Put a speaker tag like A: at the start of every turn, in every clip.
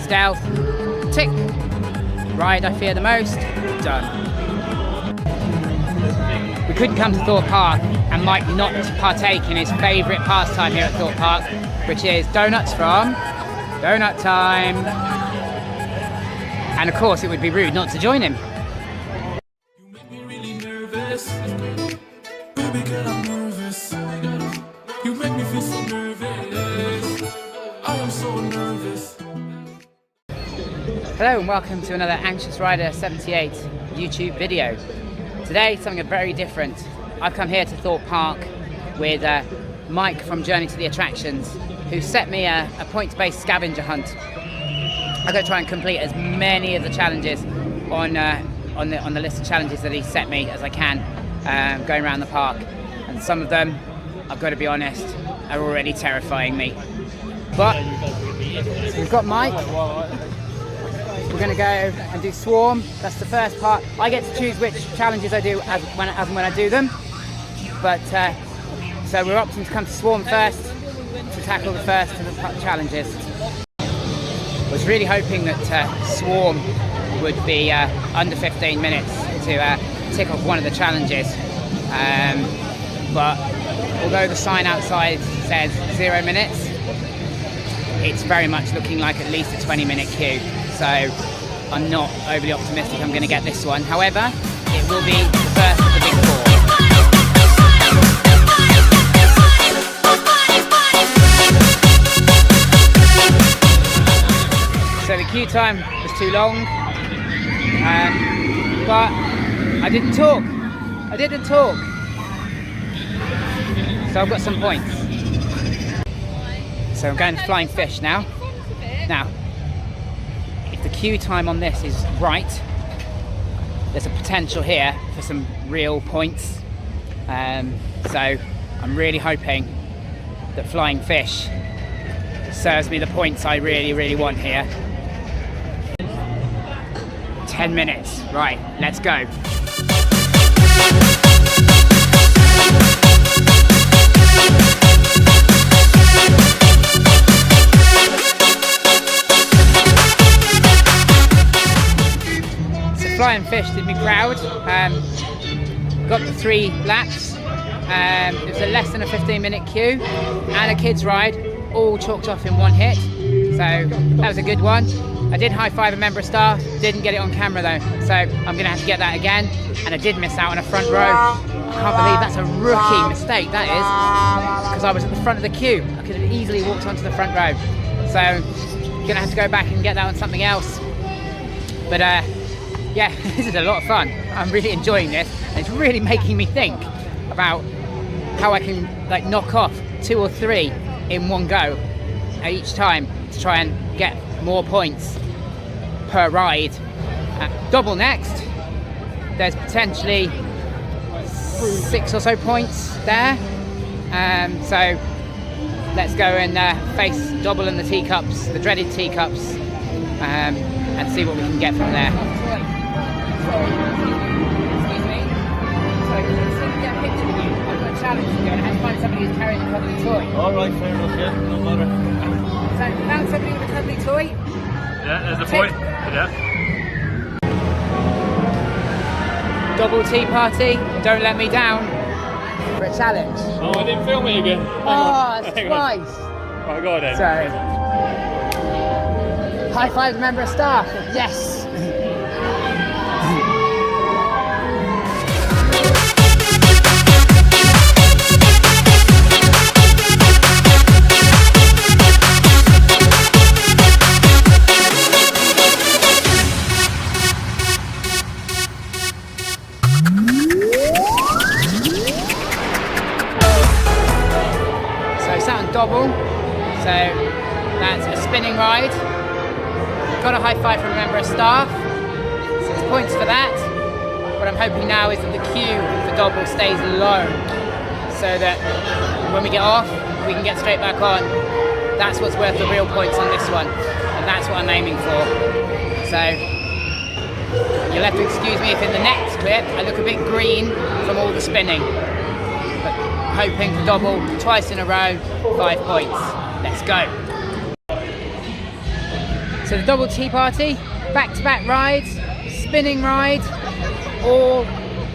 A: stealth, tick. Ride I fear the most, done. We couldn't come to Thorpe Park and Mike not partake in his favourite pastime here at Thorpe Park, which is donuts from Donut Time. And of course it would be rude not to join him.
B: You make me really nervous. Baby girl, I'm nervous. You make me feel so nervous. I am so nervous.
A: Hello and welcome to another Anxious Rider 78 YouTube video. Today, something very different. I've come here to Thorpe Park with Mike from Journey to the Attractions, who set me a points-based scavenger hunt. I'm going to try and complete as many of the challenges on the list of challenges that he set me as I can, going around the park. And some of them, I've got to be honest, are already terrifying me. But so we've got Mike. We're going to go and do Swarm. That's the first part. I get to choose which challenges I do as and when I do them. But so we're opting to come to Swarm first to tackle the first of the challenges. I was really hoping that Swarm would be under 15 minutes to tick off one of the challenges. But although the sign outside says 0 minutes, it's very much looking like at least a 20-minute queue. So I'm not overly optimistic I'm going to get this one. However, it will be the first of the big four. So the queue time was too long, but I didn't talk. So I've got some points. So I'm going to Flying Fish now. Now, if the queue time on this is right, there's a potential here for some real points. So I'm really hoping that Flying Fish serves me the points I really want here. 10 minutes, right, let's go. Flying Fish did me proud. Got the 3 laps. It was a less than a 15-minute queue and a kids ride, all chalked off in one hit. So that was a good one. I did high-five a member of staff, didn't get it on camera though. So I'm gonna have to get that again. And I did miss out on a front row. I can't believe that's a rookie mistake, that is. Because I was at the front of the queue. I could have easily walked onto the front row. So I'm gonna have to go back and get that on something else. But yeah, this is a lot of fun. I'm really enjoying this, and it's really making me think about how I can like knock off 2 or 3 in one go each time to try and get more points per ride. Double next, there's potentially 6 or so points there. So let's go and face Double and the teacups, the dreaded teacups, and see what we can get from there. Excuse me. So can I get a picture with you? I've got a challenge to do and I have to find somebody who's carrying a cuddly toy.
C: Alright, fair enough, yeah, no matter.
A: So found somebody with a cuddly toy?
C: Yeah, there's a point. Yeah.
A: Double tea party, don't let me down for a challenge.
C: Oh, I didn't film it again.
A: That's twice.
C: Right, go then.
A: So, high five the member of staff. Yes. Double, so that's a spinning ride. Got a high five from a member of staff, 6 points for that. What I'm hoping now is that the queue for Double stays low, so that when we get off, we can get straight back on. That's what's worth the real points on this one, and that's what I'm aiming for. So you'll have to excuse me if in the next clip I look a bit green from all the spinning. Hoping for Double twice in a row, 5 points. Let's go. So the double tea party, back-to-back rides, spinning ride, all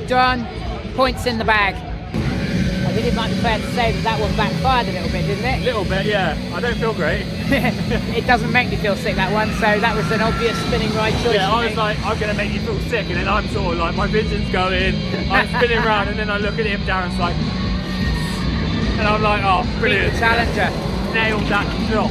A: done, points in the bag. I think it might be fair to say that one backfired a little bit, didn't it?
C: A little bit, yeah. I don't feel great.
A: It doesn't make me feel sick, that one, so that was an obvious spinning ride choice.
C: Yeah, I was like, I'm going to make you feel sick, and then I'm sort of like, my vision's going, I'm spinning around, and then I look at him, Darren's like, and I'm like, oh, brilliant.
A: Beat the challenger.
C: Nailed that shot.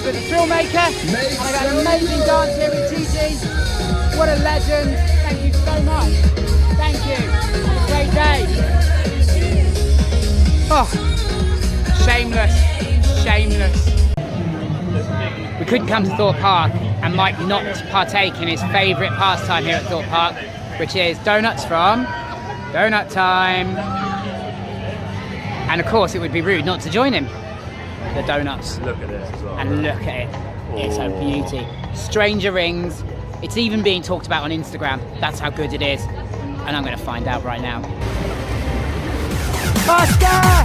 A: With the Thrill Maker, and I got an amazing dance here with TT. What a legend! Thank you so much. Thank you. Have a great day. Oh, shameless. We couldn't come to Thorpe Park and Mike not partake in his favourite pastime here at Thorpe Park, which is donuts from Donut Time. And of course, it would be rude not to join him. The donuts.
C: Look at this as well.
A: And look at it. It's a beauty. Stranger Rings. It's even being talked about on Instagram. That's how good it is. And I'm going to find out right now. Oscar!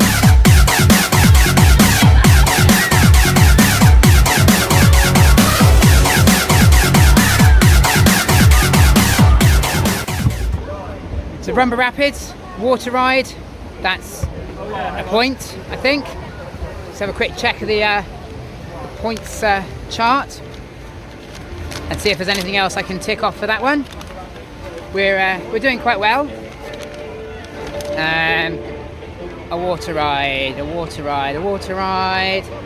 A: So Rumba Rapids, water ride. That's a point, I think. Let's have a quick check of the points chart and see if there's anything else I can tick off for that one. We're doing quite well. A water ride.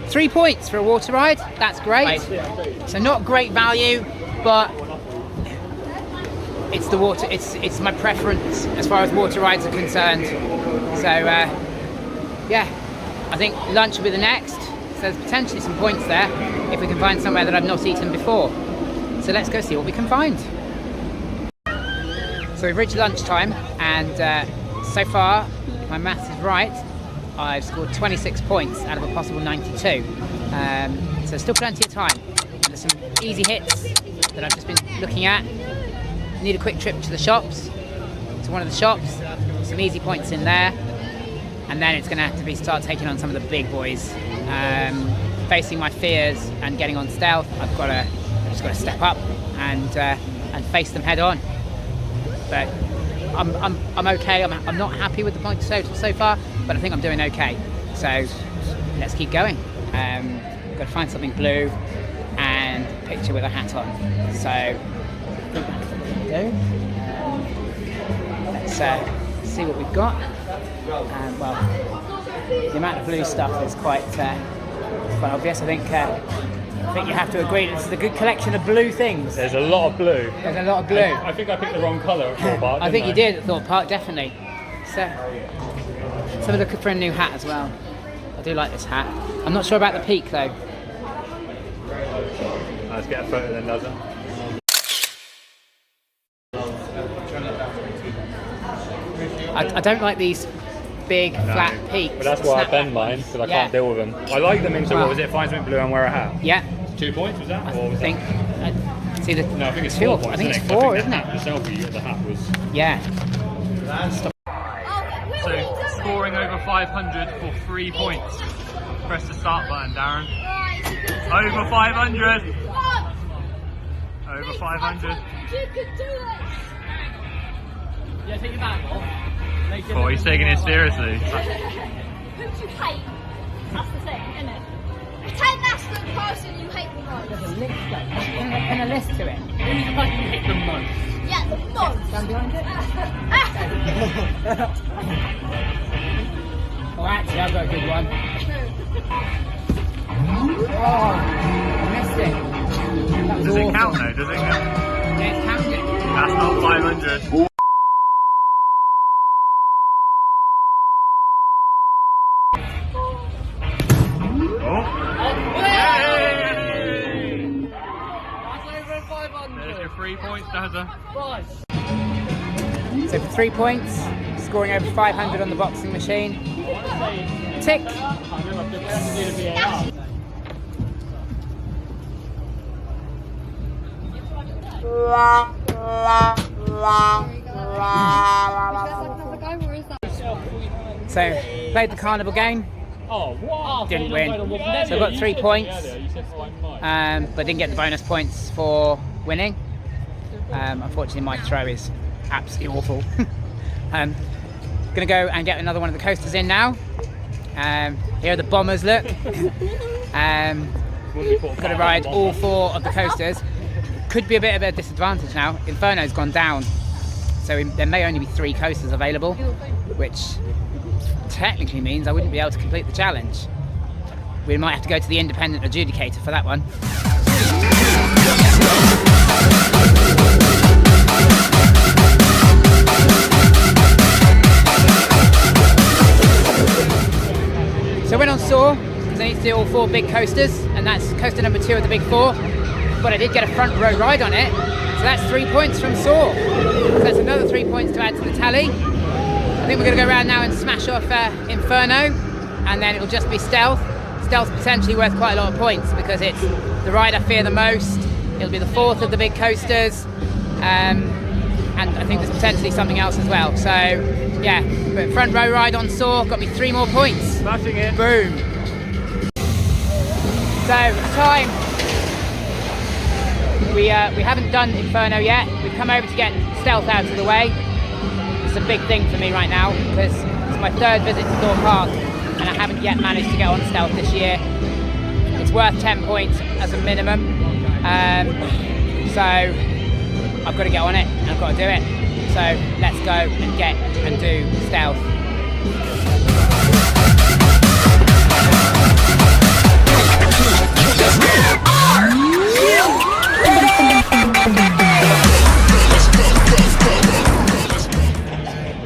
A: 3 points for a water ride. That's great. So not great value, but it's the water. It's my preference as far as water rides are concerned. So yeah. I think lunch will be the next, so there's potentially some points there if we can find somewhere that I've not eaten before. So let's go see what we can find. So we've reached lunchtime, and so far, if my maths is right, I've scored 26 points out of a possible 92. So still plenty of time. There's some easy hits that I've just been looking at. Need a quick trip to the shops, to one of the shops, some easy points in there. And then it's going to have to be start taking on some of the big boys, facing my fears and getting on stealth. I've just got to step up and face them head on. But I'm okay. I'm not happy with the points so far, but I think I'm doing okay. So let's keep going. Got to find something blue and a picture with a hat on. So I think that's what we can do. Let's see what we've got. Well, the amount of blue stuff is quite obvious. I think you have to agree that this is a good collection of blue things.
C: There's a lot of blue.
A: There's a lot of blue.
C: I think I picked the wrong colour at Thorpe Park.
A: I think you did at Thorpe Park, definitely. So, let's have a look for a new hat as well. I do like this hat. I'm not sure about the peak though.
C: Let's get a photo then, doesn't?
A: I don't like these big flat peaks.
C: But that's why I bend mine, because I can't deal with them. I like them into, what was it, find something blue and wear a hat?
A: Yeah.
C: 2 points, was that?
A: I think it's either.
C: No, I think it's
A: 4
C: 4 points.
A: I think it's 4, isn't it?
C: The selfie, the hat was.
A: Yeah.
C: So, scoring over 500 for 3 points. Press the start button, Darren. Over 500. Over 500.
D: You could do it.
A: Yeah, take your back off.
C: Oh, he's taking it seriously.
D: Who do you hate? That's the thing, isn't it? Pretend that's the person you hate the most.
A: There's a list though. Can a list to it. Who's the person you hate the most?
D: Yeah, the most.
A: Stand behind it. Oh, actually, I've got a good one. Oh, I missed it. That was
C: Does it
A: awful.
C: count though? Does it count?
A: Yeah, it's counted.
C: That's not 500. There's your 3 points, Dazza.
A: So for 3 points, scoring over 500 on the boxing machine. Tick. So played the carnival game. Didn't win. So I got 3 points, but didn't get the bonus points for winning. Unfortunately, my throw is absolutely awful. Gonna go and get another one of the coasters in now. Here are the bombers, look. Gotta ride all 4 of the coasters. Could be a bit of a disadvantage now. Inferno's gone down, so there may only be 3 coasters available, which technically means I wouldn't be able to complete the challenge. We might have to go to the independent adjudicator for that one. So I went on Soar because I need to do all 4 big coasters, and that's coaster number 2 of the big 4. But I did get a front row ride on it, so that's 3 points from Soar. So that's another 3 points to add to the tally. I think we're going to go around now and smash off Inferno, and then it'll just be Stealth. Stealth's potentially worth quite a lot of points because it's the ride I fear the most. It'll be the 4th of the big coasters, and I think there's potentially something else as well. So yeah, but front row ride on Soar got me 3 more points.
C: Smashing it.
A: Boom. So time. We haven't done Inferno yet. We've come over to get Stealth out of the way. It's a big thing for me right now because it's my 3rd visit to Thorpe Park and I haven't yet managed to get on Stealth this year. It's worth 10 points as a minimum, so I've got to get on it and I've got to do it. So let's go and get and do Stealth.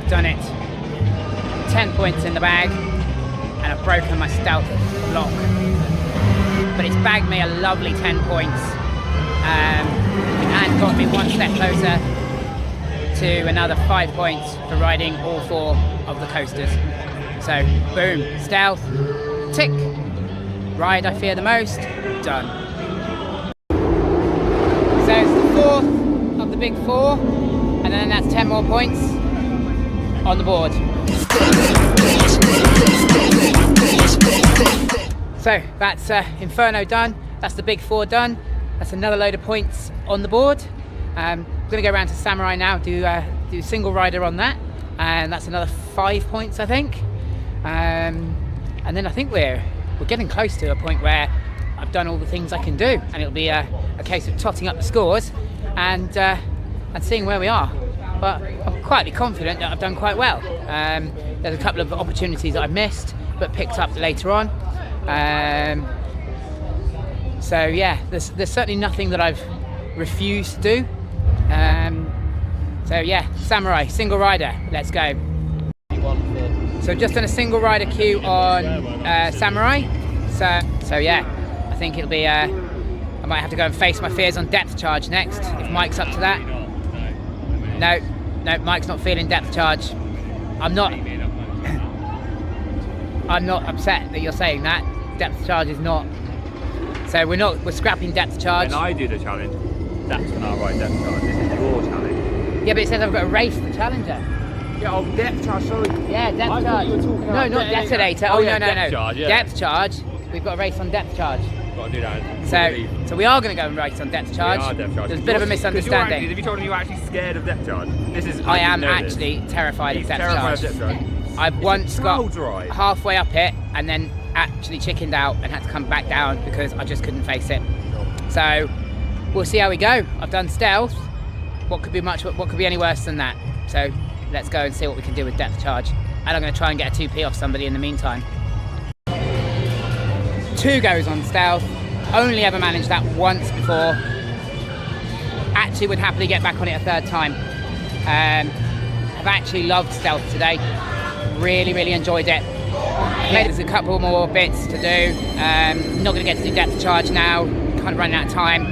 A: Done it. 10 points in the bag, and I've broken my Stealth lock. But it's bagged me a lovely 10 points, and got me 1 step closer to another 5 points for riding all 4 of the coasters. So, boom, Stealth, tick. Ride I fear the most, done. So it's the 4th of the big 4, and then that's 10 more points on the board. So that's Inferno done, that's the big 4 done, that's another load of points on the board. I'm going to go around to Samurai now, do single rider on that, and that's another 5 points I think. And then I think we're getting close to a point where I've done all the things I can do, and it'll be a case of totting up the scores and seeing where we are. But I'm quietly confident that I've done quite well. There's a couple of opportunities that I've missed but picked up later on. So yeah, there's certainly nothing that I've refused to do. So yeah, Samurai, single rider, let's go. So just done a single rider queue on Samurai. So yeah, I think it'll be, I might have to go and face my fears on depth charge next, if Mike's up to that. No, Mike's not feeling depth charge. I'm not upset that you're saying that. Depth charge is not. So we're scrapping depth charge.
C: When I do the challenge, that's when I ride depth charge. This is your challenge.
A: Yeah, but it says I've got to race the challenger.
C: Yeah, oh, depth charge, sorry.
A: Yeah, depth
C: I
A: charge.
C: thought you were talking about
A: not detonator.
C: Oh, yeah,
A: no.
C: depth charge, yeah.
A: Depth charge. We've got to race on depth charge.
C: Got to do that.
A: So we are going to go and race on depth charge.
C: We are depth charge.
A: There's a bit of a misunderstanding.
C: Have you told him you're actually scared of depth charge?
A: I am actually terrified of depth charge.
C: He's terrified of depth charge.
A: I've once got
C: right.
A: halfway up it and then actually chickened out and had to come back down because I just couldn't face it. So we'll see how we go. I've done stealth. What could be any worse than that? So let's go and see what we can do with depth charge. And I'm going to try and get a 2p off somebody in the meantime. 2 goes on stealth. Only ever managed that once before. actually would happily get back on it a third time. I've actually loved Stealth today. Really enjoyed it. There's a couple more bits to do. Not going to get to do depth charge now. Kind of running out of time.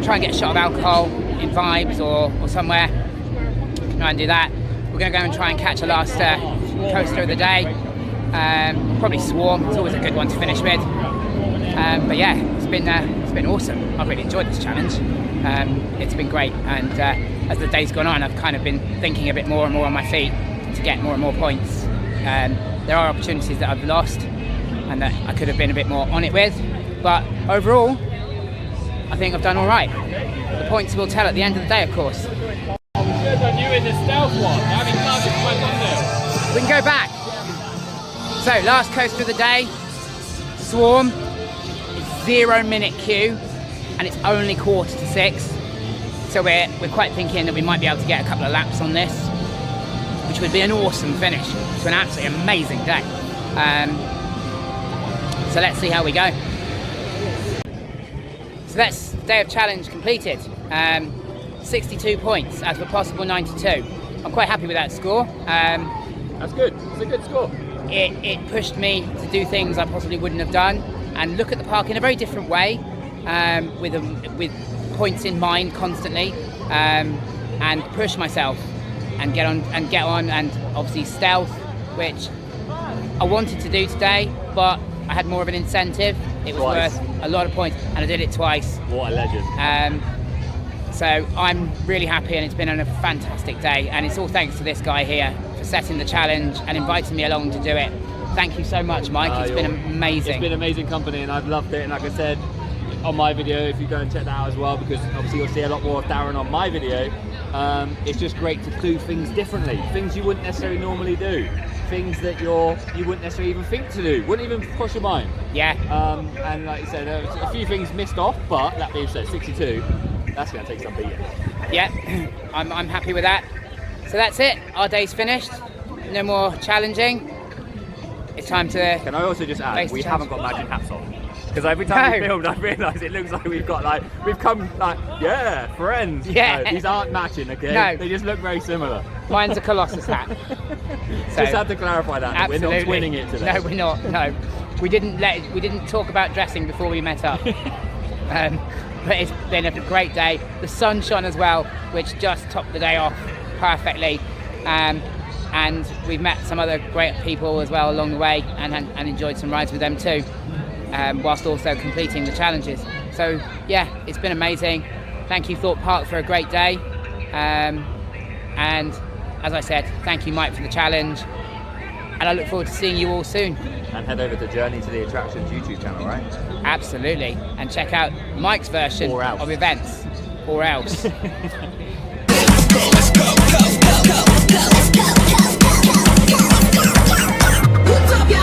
A: Try and get a shot of alcohol in Vibes or somewhere. Try and do that. We're going to go and try and catch a last coaster of the day. Probably Swarm. It's always a good one to finish with. But yeah, it's been awesome. I've really enjoyed this challenge. It's been great, and as the day's gone on, I've kind of been thinking a bit more and more on my feet to get more and more points. There are opportunities that I've lost and that I could have been a bit more on it with, but overall, I think I've done all right. The points will tell at the end of the day, of course.
C: Good on you in the Stealth one. Having fun with my thunder.
A: We can go back. So, last coaster of the day, Swarm. 0-minute queue, and it's only 5:45. So we're quite thinking that we might be able to get a couple of laps on this, which would be an awesome finish to an absolutely amazing day. So let's see how we go. So that's day of challenge completed. 62 points out of a possible 92. I'm quite happy with that score.
C: That's good. It's a good score.
A: It pushed me to do things I possibly wouldn't have done and look at the park in a very different way, with points in mind constantly, and push myself and get on and obviously Stealth, which I wanted to do today, but I had more of an incentive. It was worth a lot of points, and I did it twice.
C: What a legend.
A: So I'm really happy, and it's been a fantastic day, and it's all thanks to this guy here for setting the challenge and inviting me along to do it. Thank you so much, Mike. It's been amazing.
C: It's been amazing company, and I've loved it. And like I said on my video, if you go and check that out as well, because obviously you'll see a lot more of Darren on my video, it's just great to do things differently, things you wouldn't necessarily normally do, things that you wouldn't necessarily even think to do, wouldn't even cross your mind.
A: Yeah.
C: And like you said, a few things missed off, but that being said, 62, that's going to take some beating.
A: Yeah, I'm happy with that. So that's it. Our day's finished. No more challenging. It's time to...
C: Can I also just add, we haven't got matching hats on. Because every time we filmed, I've realised it looks like we've come like, yeah, friends.
A: Yeah.
C: No, these aren't matching, okay?
A: No.
C: They just look very similar.
A: Mine's a Colossus hat. So,
C: just had to clarify that.
A: Absolutely.
C: We're not twinning it today.
A: No, we're not. No, we didn't talk about dressing before we met up. But it's been a great day. The sun shone as well, which just topped the day off perfectly. And we've met some other great people as well along the way, and enjoyed some rides with them too, whilst also completing the challenges. So yeah, it's been amazing. Thank you, Thorpe Park, for a great day. And as I said, thank you, Mike, for the challenge. And I look forward to seeing you all soon.
C: And head over to Journey to the Attractions YouTube channel, right?
A: Absolutely. And check out Mike's version of events, or else.
E: Utopia,